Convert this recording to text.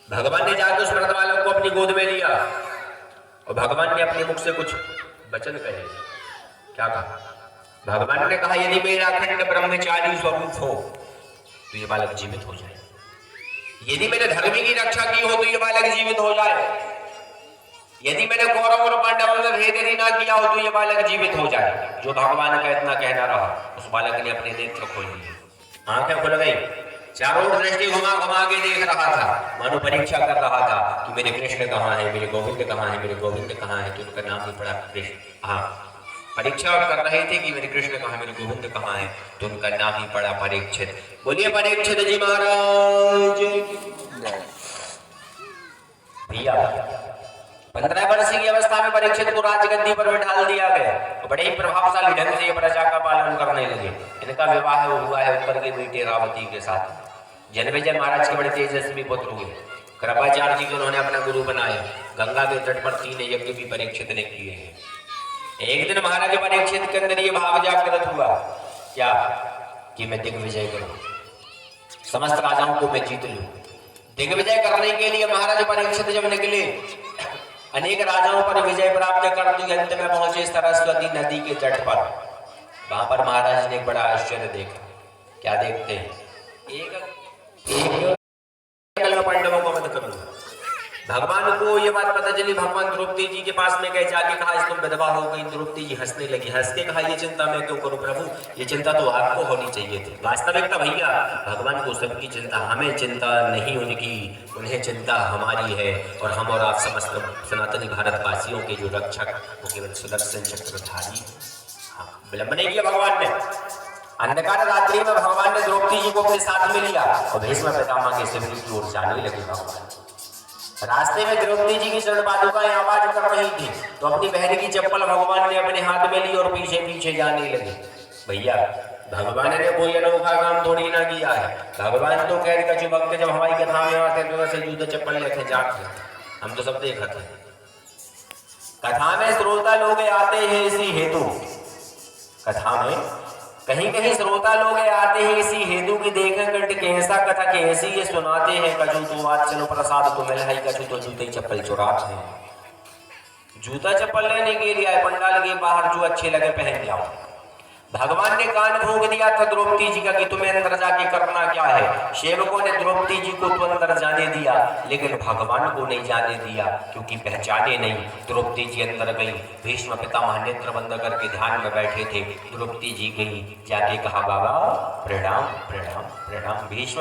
भगवान ने जाकर उस मर्द बालक को अपनी गोद में लिया और भगवान ने अपने मुख से कुछ वचन कहे। क्या कहा? भगवान ने कहा, यदि मेरा अखंड ब्रह्मचारी स्वरूप हो तो ये बालक जीवित हो जाए, यदि मैंने धर्म की रक्षा की हो तो ये बालक जीवित हो जाए, यदि मैंने कौरव और पांडवों में भेद यदि ना किया हो तो ये बालक जीवित हो जाए। जो भगवान का इतना कहना रहा, उस बालक ने अपने नेत्र खोल लिए, आंखें खुल गई, चारों ओर दृष्टि घुमा घुमा के देख रहा था, मानो परीक्षा कर रहा था कि मेरे कृष्ण कहाँ है, मेरे गोविंद कहाँ है, मेरे गोविंद कहाँ है। तो उनका नाम ही पड़ा कृष्ण। हाँ, परीक्षा कर रहे थे कि मेरे कृष्ण कहाँ है, मेरे गोविंद कहाँ है। तो उनका नाम ही पड़ा परीक्षित। बोलिए परीक्षित जी महाराज। भैया 15 वर्ष की अवस्था में परीक्षित को राजगद्दी पर बिठाल दिया गया और बड़े ही प्रभावशाली ढंग से ये प्रजा का पालन करने लगे। इनका विवाह हुआ है उत्तर के बेटे रावती के साथ। जनमेजय महाराज के बड़े तेजस्वी पुत्र हुए। कृपाचार्य जी को उन्होंने अपना गुरु बनाया। गंगा के तट पर 3 यज्ञ भी परीक्षित ने किए हैं। एक दिन महाराज परीक्षित के अंदर ये भाव जागृत हुआ, क्या कि मैं दिग्विजय करूं, समस्त राजाओं को मैं जीत लूं। दिग्विजय करने के लिए महाराज परीक्षित जब निकले, अनेक राजाओं पर विजय प्राप्त कर दी, अंत में पहुंचे सरस्वती नदी के तट पर। वहां पर महाराज ने एक बड़ा आश्चर्य देखा। क्या देखते हैं? एक पांडवों को मत करूंगा। भगवान को ये बात पता चली, भगवान द्रौपदी जी के पास में गए, जाके कहा तुम विधवा हो गई। द्रौपदी जी हंसने लगी, हंस के कहा ये चिंता मैं क्यों करूं प्रभु, ये चिंता तो आपको होनी चाहिए थी। वास्तविकता भैया भगवान को सबकी चिंता, हमें चिंता नहीं उनकी, उन्हें चिंता हमारी है। और हम और आप समस्त सनातनी भारतवासियों के जो रक्षक वो केवल सुदर्शन चक्रधारी। हाँ, विलंब नहीं किया भगवान ने। अंधकार रात्रि में भगवान ने द्रौपदी जी को अपने साथ में लिया और भीष्म पितामह के शिविर की ओर जाने लगे। भगवान रास्ते में द्रौपदी जी की चरण पादुकाएं आवाज कर रही थी, तो अपनी बहन की चप्पल भगवान ने अपने हाथ में ली और पीछे पीछे जाने लगे। भैया भगवान ने कोई अनोखा काम थोड़ी ना किया है। भगवान तो कह कछु भक्त जब हवाई कथा में आते तो वैसे जूते चप्पल लेके जाते, हम तो सब देखा थे। कथा में श्रोता लोग आते हैं इसी हेतु, कथा में कहीं कहीं श्रोता लोग आते हैं इसी हेतु की देखें कंठ कैसा कथा कैसी ये सुनाते हैं। कछु तो आज चलो प्रसाद तो मिल है, कछु तो जूते चप्पल चुराते हैं। जूता चप्पल लेने के लिए आए पंडाल के बाहर, जो अच्छे लगे पहन जाओ। भगवान ने कान भोंक दिया था द्रौपदी जी का कि तुम्हें अंदर जाके करना क्या है। सेवकों ने द्रौपदी जी को तो अंदर जाने दिया, लेकिन भगवान को नहीं जाने दिया, क्योंकि पहचाने नहीं। द्रौपदी जी अंदर गई, भीष्म पितामह नेत्र बंद करके ध्यान में बैठे थे। द्रौपदी जी गई, जाके कहा बाबा प्रणाम प्रणाम प्रणाम। भीष्म